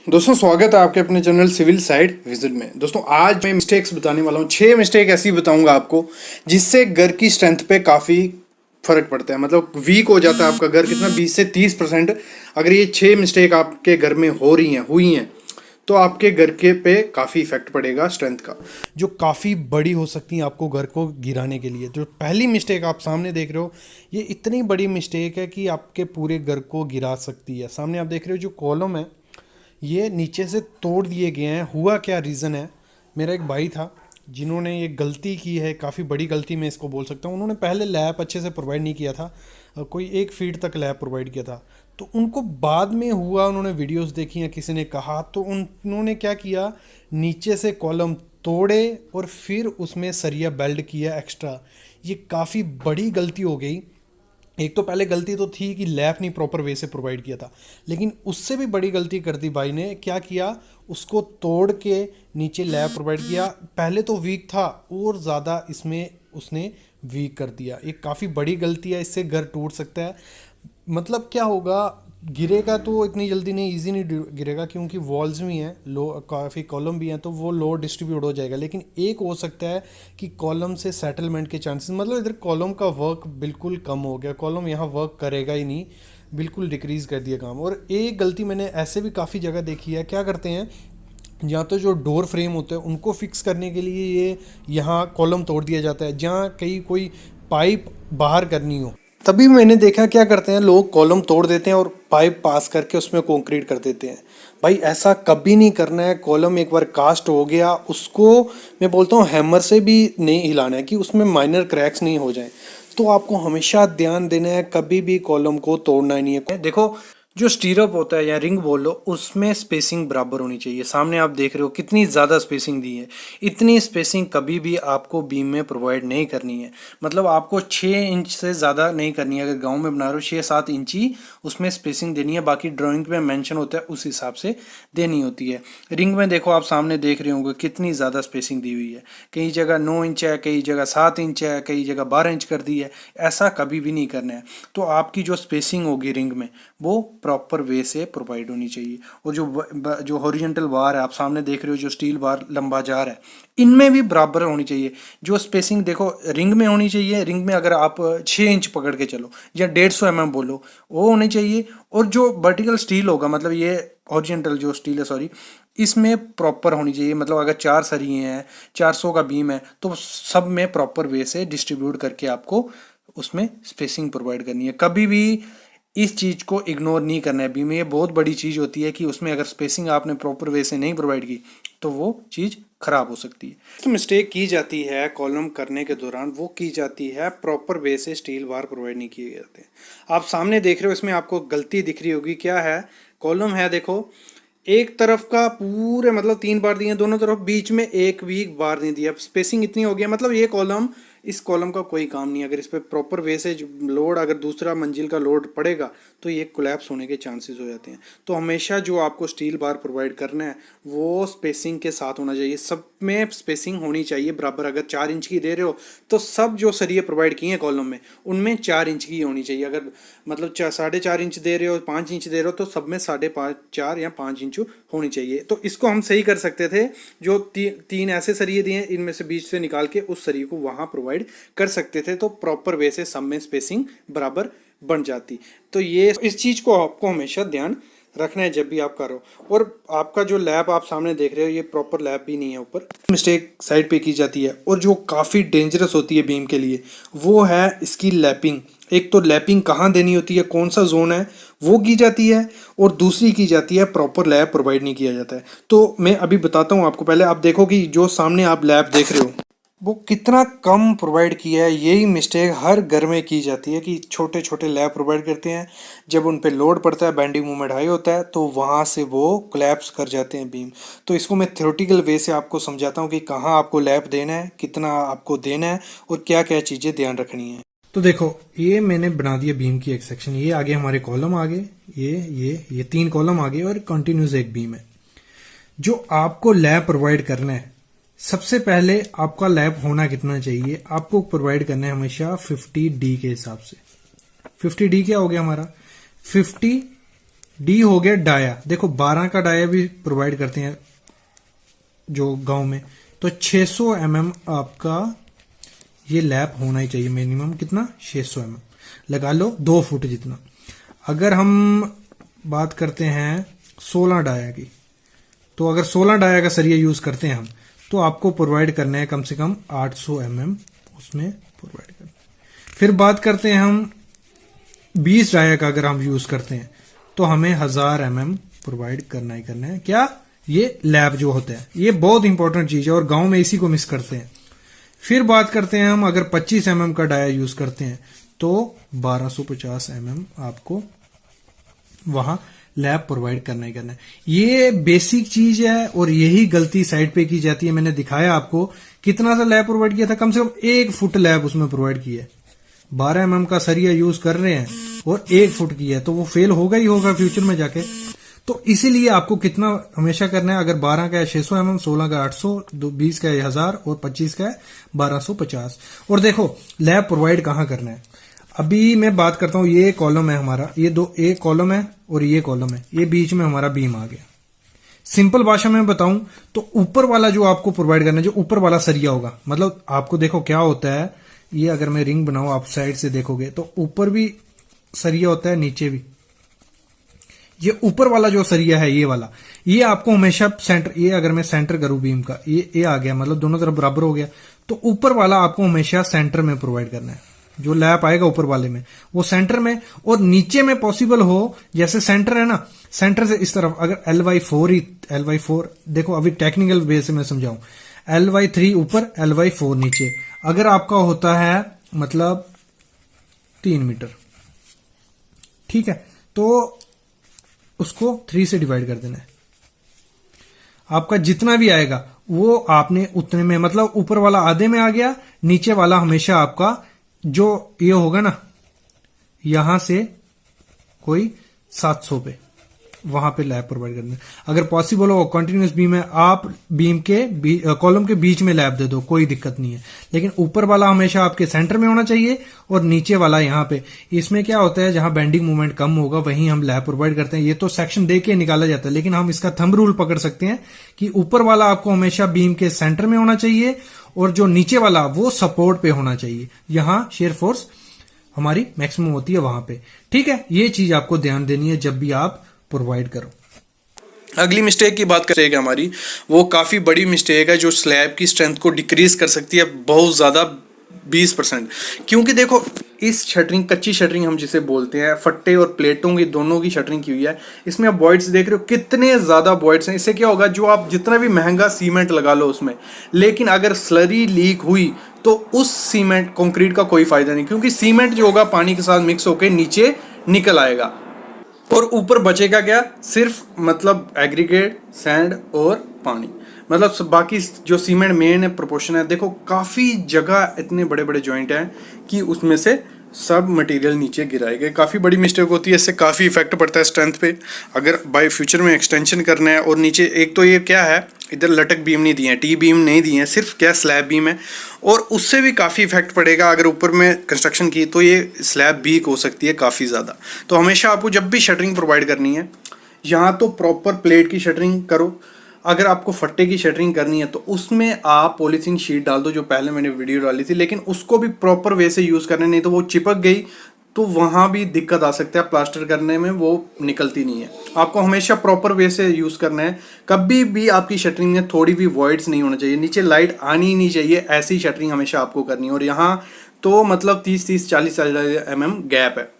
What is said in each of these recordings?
दोस्तों स्वागत है आपके अपने चैनल सिविल साइड विजिट में। दोस्तों आज मैं मिस्टेक्स बताने वाला हूँ। 6 मिस्टेक ऐसी बताऊंगा आपको जिससे घर की स्ट्रेंथ पे काफ़ी फर्क पड़ता है, मतलब वीक हो जाता है आपका घर कितना 20 से 30%। अगर ये 6 मिस्टेक आपके घर में हो रही हैं हुई हैं तो आपके घर के पे काफ़ी इफेक्ट पड़ेगा स्ट्रेंथ का, जो काफ़ी बड़ी हो सकती है आपको घर को गिराने के लिए। जो पहली मिस्टेक आप सामने देख रहे हो ये इतनी बड़ी मिस्टेक है कि आपके पूरे घर को गिरा सकती है। सामने आप देख रहे हो जो कॉलम है ये नीचे से तोड़ दिए गए हैं। हुआ क्या रीज़न है, मेरा एक भाई था जिन्होंने ये गलती की है, काफ़ी बड़ी गलती मैं इसको बोल सकता हूँ। उन्होंने पहले लैब अच्छे से प्रोवाइड नहीं किया था, कोई 1 फीट तक लैब प्रोवाइड किया था। तो उनको बाद में हुआ, उन्होंने वीडियोस देखी या किसी ने कहा तो उन्होंने क्या किया, नीचे से कॉलम तोड़े और फिर उसमें सरिया बेल्ट किया एक्स्ट्रा। ये काफ़ी बड़ी गलती हो गई। एक तो पहले गलती तो थी कि लैप नहीं प्रॉपर वे से प्रोवाइड किया था, लेकिन उससे भी बड़ी गलती कर दी भाई ने। क्या किया, उसको तोड़ के नीचे लैप प्रोवाइड किया। पहले तो वीक था और ज़्यादा इसमें उसने वीक कर दिया। ये काफ़ी बड़ी गलती है, इससे घर टूट सकता है। मतलब क्या होगा, गिरेगा तो इतनी जल्दी नहीं, इजी नहीं गिरेगा क्योंकि वॉल्स भी हैं, लो काफ़ी कॉलम भी हैं, तो वो लोड डिस्ट्रीब्यूट हो जाएगा। लेकिन एक हो सकता है कि कॉलम से सेटलमेंट के चांसेस, मतलब इधर कॉलम का वर्क बिल्कुल कम हो गया, कॉलम यहाँ वर्क करेगा ही नहीं, बिल्कुल डिक्रीज़ कर दिया काम। और एक गलती मैंने ऐसे भी काफ़ी जगह देखी है, क्या करते हैं या तो जो डोर फ्रेम होते हैं उनको फिक्स करने के लिए ये यहाँ कॉलम तोड़ दिया जाता है, जहाँ कहीं कोई पाइप बाहर करनी हो तभी मैंने देखा क्या करते हैं लोग, कॉलम तोड़ देते हैं और पाइप पास करके उसमें कंक्रीट कर देते हैं। भाई ऐसा कभी नहीं करना है। कॉलम एक बार कास्ट हो गया उसको मैं बोलता हूँ हैमर से भी नहीं हिलाना है कि उसमें माइनर क्रैक्स नहीं हो जाए। तो आपको हमेशा ध्यान देना है, कभी भी कॉलम को तोड़ना नहीं है। देखो जो स्टीरअप होता है या रिंग बोल लो, उसमें स्पेसिंग बराबर होनी चाहिए। सामने आप देख रहे हो कितनी ज़्यादा स्पेसिंग दी है। इतनी स्पेसिंग कभी भी आपको बीम में प्रोवाइड नहीं करनी है, मतलब आपको 6 इंच से ज़्यादा नहीं करनी है। अगर गांव में बना रहे हो 6-7 इंच ही उसमें स्पेसिंग देनी है, बाकी ड्राइंग में मेंशन होता है उस हिसाब से देनी होती है। रिंग में देखो आप सामने देख रहे होंगे कितनी ज़्यादा स्पेसिंग दी हुई है, कई जगह 9 इंच है, कई जगह 7 इंच है, कई जगह 12 इंच कर दी है। ऐसा कभी भी नहीं करना है। तो आपकी जो स्पेसिंग होगी रिंग में वो प्रॉपर वे से प्रोवाइड होनी चाहिए। और जो हॉरिजॉन्टल बार है आप सामने देख रहे हो, जो स्टील बार लंबा जा रहा है, इनमें भी बराबर होनी चाहिए। जो स्पेसिंग देखो रिंग में होनी चाहिए, रिंग में अगर आप 6 इंच पकड़ के चलो या 150 mm बोलो वो होनी चाहिए। और जो वर्टिकल स्टील होगा, मतलब ये हॉरिजॉन्टल जो स्टील है सॉरी, इसमें प्रॉपर होनी चाहिए। मतलब अगर 4 सरिये हैं, 400 का बीम है, तो सब में प्रॉपर वे से डिस्ट्रीब्यूट करके आपको उसमें स्पेसिंग प्रोवाइड करनी है। कभी भी इस चीज़ को इग्नोर नहीं करना है। बीम में ये बहुत बड़ी चीज़ होती है कि उसमें अगर स्पेसिंग आपने प्रॉपर वे से नहीं प्रोवाइड की तो वो चीज़ खराब हो सकती है। तो मिस्टेक की जाती है कॉलम करने के दौरान, वो की जाती है प्रॉपर वे से स्टील बार प्रोवाइड नहीं किए जाते। आप सामने देख रहे हो, इसमें आपको गलती दिख रही होगी। क्या है, कॉलम है देखो, एक तरफ का पूरे मतलब 3 बार दिए, दोनों तरफ बीच में एक भी बार नहीं दिया। स्पेसिंग इतनी हो गया, मतलब ये कॉलम, इस कॉलम का कोई काम नहीं। अगर इस पर प्रॉपर वे से लोड, अगर दूसरा मंजिल का लोड पड़ेगा तो ये कोलैप्स होने के चांसेस हो जाते हैं। तो हमेशा जो आपको स्टील बार प्रोवाइड करना है वो स्पेसिंग के साथ होना चाहिए। सब में स्पेसिंग होनी चाहिए बराबर। अगर 4 इंच की दे रहे हो तो सब जो सरिये प्रोवाइड किए हैं कॉलम में उनमें 4 इंच की होनी चाहिए। अगर मतलब 4.5 इंच दे रहे हो, 5 इंच दे रहे हो, तो सब में 5.5, 4 या 5 इंच होनी चाहिए। तो इसको हम सही कर सकते थे। जो 3 ऐसे सरिये दिए हैं, इनमें से बीच से निकाल के उस सरिये को वहाँ प्रोवाइड कर सकते थे, तो प्रॉपर वे से सब में स्पेसिंग बराबर बन जाती। तो ये इस चीज़ को आपको हमेशा ध्यान रखना है जब भी आप करो। और आपका जो लैब आप सामने देख रहे हो ये प्रॉपर लैब भी नहीं है, ऊपर मिस्टेक साइड पे की जाती है। और जो काफ़ी डेंजरस होती है बीम के लिए वो है इसकी लैपिंग। एक तो लैपिंग कहाँ देनी होती है, कौन सा जोन है, वो की जाती है। और दूसरी की जाती है प्रॉपर लैब प्रोवाइड नहीं किया जाता है। तो मैं अभी बताता हूँ आपको। पहले आप देखो कि जो सामने आप लैब देख रहे हो वो कितना कम प्रोवाइड किया है। यही मिस्टेक हर घर में की जाती है कि छोटे छोटे लैब प्रोवाइड करते हैं, जब उन पे लोड पड़ता है, बेंडिंग मोमेंट हाई होता है, तो वहाँ से वो कोलैप्स कर जाते हैं बीम। तो इसको मैं थ्योरेटिकल वे से आपको समझाता हूँ कि कहाँ आपको लैब देना है, कितना आपको देना है और क्या क्या चीज़ें ध्यान रखनी है। तो देखो ये मैंने बना दिया बीम की एक सेक्शन। ये आगे हमारे कॉलम आगे, ये 3 कॉलम आगे और कंटिन्यूस एक बीम है। जो आपको लैब प्रोवाइड करना है, सबसे पहले आपका लैब होना कितना चाहिए, आपको प्रोवाइड करना है हमेशा 50D के हिसाब से। 50D क्या हो गया हमारा, 50 डी हो गया डाया, देखो 12 का डाया भी प्रोवाइड करते हैं जो गांव में, तो 600 mm आपका ये लैप होना ही चाहिए मिनिमम, कितना 600 mm लगा लो, 2 फुट जितना। अगर हम बात करते हैं 16 डाया की, तो अगर 16 डाया का सरिया यूज करते हैं हम, तो आपको प्रोवाइड करना है कम से कम 800 mm उसमें प्रोवाइड करना। फिर बात करते हैं हम 20 डाया का, अगर हम यूज करते हैं तो हमें 1000 mm प्रोवाइड करना ही करना है। क्या, ये लैब जो होता है, ये बहुत इंपॉर्टेंट चीज है और गांव में इसी को मिस करते हैं। फिर बात करते हैं हम, अगर 25 mm का डाया यूज करते हैं तो 1250 mm आपको वहां लैब प्रोवाइड करना ही करना है। ये बेसिक चीज है और यही गलती साइड पे की जाती है। मैंने दिखाया आपको कितना सा लैब प्रोवाइड किया था, कम से कम 1 फुट लैब उसमें प्रोवाइड किया है। 12 mm का सरिया यूज कर रहे हैं और 1 फुट की है, तो वो फेल होगा ही होगा फ्यूचर में जाके। तो इसीलिए आपको कितना हमेशा करना है, अगर 12 का है 600 mm, 16 का 800, 20 का है 1000 और 25 का है 1250। और देखो लैब प्रोवाइड कहां करना है, अभी मैं बात करता हूं, ये कॉलम है हमारा, ये दो एक कॉलम है और ये कॉलम है, ये बीच में हमारा बीम आ गया। सिंपल भाषा में बताऊं तो ऊपर वाला जो आपको प्रोवाइड करना है, जो ऊपर वाला सरिया होगा, मतलब आपको देखो क्या होता है, ये अगर मैं रिंग बनाऊं आप साइड से देखोगे तो ऊपर भी सरिया होता है, नीचे भी। ये ऊपर वाला जो सरिया है, ये वाला, ये आपको हमेशा सेंटर, ये अगर मैं सेंटर करूं बीम का, ये आ गया, मतलब दोनों तरफ बराबर हो गया, तो ऊपर वाला आपको हमेशा सेंटर में प्रोवाइड करना है। जो लैप आएगा ऊपर वाले में वो सेंटर में, और नीचे में पॉसिबल हो, जैसे सेंटर है ना, सेंटर से इस तरफ अगर LY4 ही, LY4 देखो अभी टेक्निकल वे से मैं समझाऊं, LY3 ऊपर, LY4 नीचे, अगर आपका होता है मतलब 3 मीटर, ठीक है, तो उसको 3 से डिवाइड कर देना है। आपका जितना भी आएगा वो आपने उतने में, मतलब ऊपर वाला आधे में आ गया, नीचे वाला हमेशा आपका जो ये होगा ना, यहां से कोई 700 पे वहां पे लैब प्रोवाइड करना है। अगर पॉसिबल हो कंटिन्यूस बीम है, आप बीम के कॉलम के बीच में लैब दे दो, कोई दिक्कत नहीं है, लेकिन ऊपर वाला हमेशा आपके सेंटर में होना चाहिए और नीचे वाला यहां पे। इसमें क्या होता है, जहां बेंडिंग मूवमेंट कम होगा वहीं हम लैब प्रोवाइड करते हैं। ये तो सेक्शन दे के निकाला जाता है, लेकिन हम इसका थंब रूल पकड़ सकते हैं कि ऊपर वाला आपको हमेशा बीम के सेंटर में होना चाहिए और जो नीचे वाला वो सपोर्ट पे होना चाहिए, यहां शेयर फोर्स हमारी मैक्सिमम होती है वहां पे। ठीक है, ये चीज आपको ध्यान देनी है जब भी आप प्रोवाइड करो। अगली मिस्टेक की बात करेंगे हमारी, वो काफ़ी बड़ी मिस्टेक है जो स्लैब की स्ट्रेंथ को डिक्रीज कर सकती है बहुत ज़्यादा, 20%। क्योंकि देखो इस शटरिंग, कच्ची शटरिंग हम जिसे बोलते हैं, फट्टे और प्लेटों की दोनों की शटरिंग की हुई है। इसमें आप वॉइड्स देख रहे हो कितने ज़्यादा वॉइड्स हैं। इससे क्या होगा, जो आप जितना भी महंगा सीमेंट लगा लो उसमें, लेकिन अगर स्लरी लीक हुई तो उस सीमेंट कंक्रीट का कोई फायदा नहीं, क्योंकि सीमेंट जो होगा पानी के साथ मिक्स होकर नीचे निकल आएगा और ऊपर बचेगा क्या, सिर्फ मतलब एग्रीगेट, सैंड और पानी। मतलब बाकी जो सीमेंट मेन है, प्रोपोर्शन है, देखो काफ़ी जगह इतने बड़े बड़े जॉइंट हैं कि उसमें से सब मटेरियल नीचे गिराएगा। काफ़ी बड़ी मिस्टेक होती है, इससे काफ़ी इफेक्ट पड़ता है स्ट्रेंथ पे। अगर बाय फ्यूचर में एक्सटेंशन करना है, और नीचे एक तो ये क्या है, इधर लटक बीम नहीं दिए हैं, टी बीम नहीं दिए हैं, सिर्फ क्या स्लैब बीम है, और उससे भी काफ़ी इफेक्ट पड़ेगा। अगर ऊपर में कंस्ट्रक्शन की तो ये स्लैब वीक हो सकती है काफ़ी ज़्यादा। तो हमेशा आपको जब भी शटरिंग प्रोवाइड करनी है, यहाँ तो प्रॉपर प्लेट की शटरिंग करो। अगर आपको फट्टे की शटरिंग करनी है तो उसमें आप पॉलीथीन शीट डाल दो, जो पहले मैंने वीडियो डाली थी, लेकिन उसको भी प्रॉपर वे से यूज़ करना, नहीं तो वो चिपक गई तो वहाँ भी दिक्कत आ सकता है, प्लास्टर करने में वो निकलती नहीं है। आपको हमेशा प्रॉपर वे से यूज़ करना है। कभी भी आपकी शटरिंग में थोड़ी भी वॉइड्स नहीं होना चाहिए, नीचे लाइट आनी ही नहीं चाहिए, ऐसी शटरिंग हमेशा आपको करनी है। और यहाँ तो मतलब 30-30, 40-40 mm गैप है,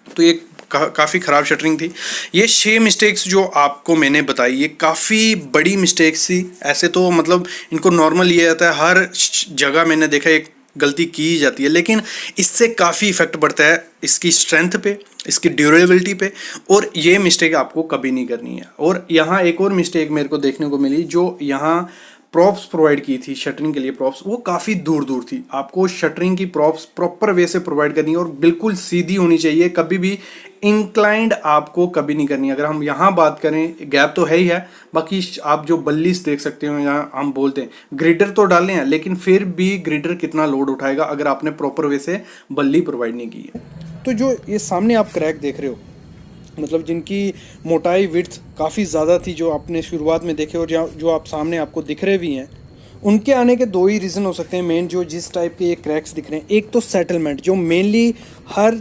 तो ये काफ़ी ख़राब शटरिंग थी। ये 6 मिस्टेक्स जो आपको मैंने बताई, ये काफ़ी बड़ी मिस्टेक्स थी। ऐसे तो मतलब इनको नॉर्मल लिया जाता है, हर जगह मैंने देखा एक गलती की जाती है, लेकिन इससे काफ़ी इफेक्ट पड़ता है इसकी स्ट्रेंथ पे, इसकी ड्यूरेबिलिटी पे, और ये मिस्टेक आपको कभी नहीं करनी है। और यहाँ एक और मिस्टेक मेरे को देखने को मिली, जो यहाँ प्रॉप्स प्रोवाइड की थी शटरिंग के लिए, प्रॉप्स वो काफ़ी दूर दूर थी। आपको शटरिंग की प्रॉप्स प्रॉपर वे से प्रोवाइड करनी है और बिल्कुल सीधी होनी चाहिए, कभी भी इंक्लाइंड आपको कभी नहीं करनी। अगर हम यहाँ बात करें, गैप तो है ही है, बाकी आप जो बल्लीस देख सकते हो, यहाँ हम बोलते हैं ग्रिडर तो डाले हैं, लेकिन फिर भी ग्रिडर कितना लोड उठाएगा अगर आपने प्रॉपर वे से बल्ली प्रोवाइड नहीं की है। तो जो ये सामने आप क्रैक देख रहे हो, मतलब जिनकी मोटाई विड्थ काफ़ी ज़्यादा थी, जो आपने शुरुआत में देखे और जो आप सामने आपको दिख रहे भी हैं, उनके आने के दो ही रीज़न हो सकते हैं मेन, जो जिस टाइप के ये क्रैक्स दिख रहे हैं। एक तो सेटलमेंट, जो मेनली हर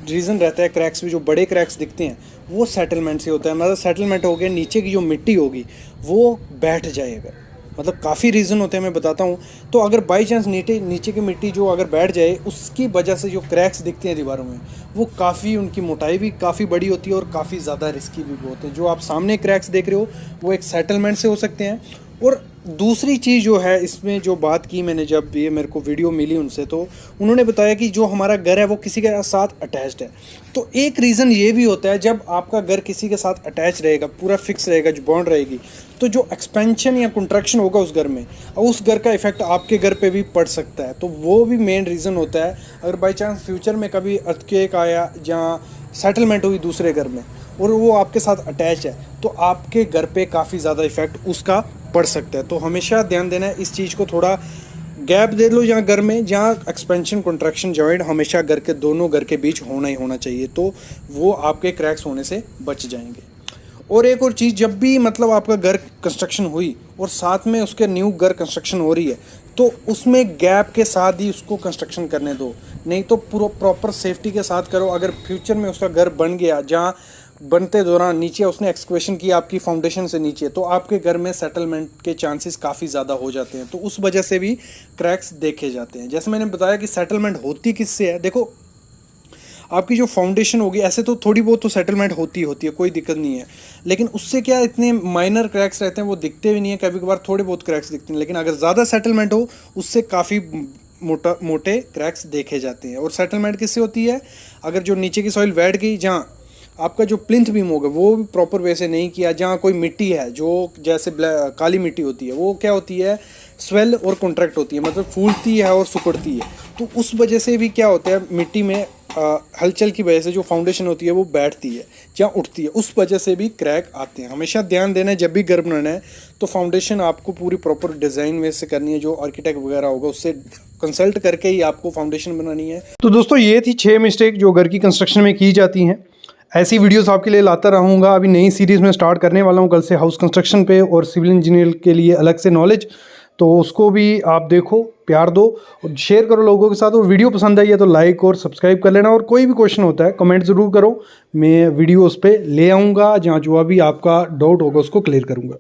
रीज़न रहता है क्रैक्स में, जो बड़े क्रैक्स दिखते हैं वो सेटलमेंट से होता है। मतलब सेटलमेंट हो गया, नीचे की जो मिट्टी होगी वो बैठ जाएगा। मतलब काफ़ी रीज़न होते हैं, मैं बताता हूँ। तो अगर बाई चांस नीचे की मिट्टी जो अगर बैठ जाए, उसकी वजह से जो क्रैक्स दिखते हैं दीवारों में, वो काफ़ी, उनकी मोटाई भी काफ़ी बड़ी होती है और काफ़ी ज़्यादा रिस्की भी होते हैं। जो आप सामने क्रैक्स देख रहे हो वो एक सेटलमेंट से हो सकते हैं। और दूसरी चीज़ जो है इसमें, जो बात की मैंने, जब ये मेरे को वीडियो मिली उनसे, तो उन्होंने बताया कि जो हमारा घर है वो किसी के साथ अटैच्ड है। तो एक रीज़न ये भी होता है, जब आपका घर किसी के साथ अटैच रहेगा, पूरा फिक्स रहेगा, जो बॉन्ड रहेगी, तो जो एक्सपेंशन या कंट्रैक्शन होगा उस घर में, उस घर का इफेक्ट आपके घर पे भी पड़ सकता है। तो वो भी मेन रीज़न होता है। अगर बाई चांस फ्यूचर में कभी अर्थक्वेक आया, जहाँ सेटलमेंट हुई दूसरे घर में और वो आपके साथ अटैच है, तो आपके घर पे काफ़ी ज़्यादा इफेक्ट उसका पड़ सकता है। तो हमेशा ध्यान देना है इस चीज़ को, थोड़ा गैप दे लो जहाँ घर में, जहाँ एक्सपेंशन कंट्रैक्शन जॉइंट हमेशा घर के दोनों घर के बीच होना ही होना चाहिए, तो वो आपके क्रैक्स होने से बच जाएंगे। और एक और चीज़, जब भी मतलब आपका घर कंस्ट्रक्शन हुई और साथ में उसके न्यू घर कंस्ट्रक्शन हो रही है, तो उसमें गैप के साथ ही उसको कंस्ट्रक्शन करने दो, नहीं तो पूरा प्रॉपर सेफ्टी के साथ करो। अगर फ्यूचर में उसका घर बन गया, जहाँ बनते दौरान नीचे उसने एक्सक्वेशन की आपकी फाउंडेशन से नीचे, तो आपके घर में सेटलमेंट के चांसेस काफ़ी ज़्यादा हो जाते हैं। तो उस वजह से भी क्रैक्स देखे जाते हैं। जैसे मैंने बताया कि सेटलमेंट होती किससे है, देखो आपकी जो फाउंडेशन होगी, ऐसे तो थोड़ी बहुत तो सेटलमेंट होती है, कोई दिक्कत नहीं है, लेकिन उससे क्या इतने माइनर क्रैक्स रहते हैं, वो दिखते भी नहीं है। कभी कभार थोड़े बहुत क्रैक्स दिखते हैं, लेकिन अगर ज़्यादा सेटलमेंट हो, उससे काफ़ी मोटे क्रैक्स देखे जाते हैं। और सेटलमेंट किससे होती है, अगर जो नीचे की सॉइल बैठ गई, जहाँ आपका जो प्लिंथ बीम होगा वो भी प्रॉपर वे से नहीं किया, जहाँ कोई मिट्टी है जो जैसे काली मिट्टी होती है, वो क्या होती है, स्वेल और कॉन्ट्रैक्ट होती है, मतलब फूलती है और सिकुड़ती है। तो उस वजह से भी क्या होता है, मिट्टी में हलचल की वजह से जो फाउंडेशन होती है वो बैठती है, जहाँ उठती है, उस वजह से भी क्रैक आते हैं। हमेशा ध्यान देना है, जब भी घर बनाना है तो फाउंडेशन आपको पूरी प्रॉपर डिज़ाइन वे से करनी है। जो आर्किटेक्ट वगैरह होगा उससे कंसल्ट करके ही आपको फाउंडेशन बनानी है। तो दोस्तों ये थी 6 मिस्टेक जो घर की कंस्ट्रक्शन में की जाती हैं। ऐसी वीडियोस आपके लिए लाता रहूँगा। अभी नई सीरीज़ में स्टार्ट करने वाला हूँ कल से, हाउस कंस्ट्रक्शन पे और सिविल इंजीनियर के लिए अलग से नॉलेज, तो उसको भी आप देखो, प्यार दो और शेयर करो लोगों के साथ। और वीडियो पसंद आई है तो लाइक और सब्सक्राइब कर लेना। और कोई भी क्वेश्चन होता है कमेंट ज़रूर करो, मैं वीडियो उस पर ले आऊँगा, जहाँ जो भी आपका डाउट होगा उसको क्लियर करूँगा।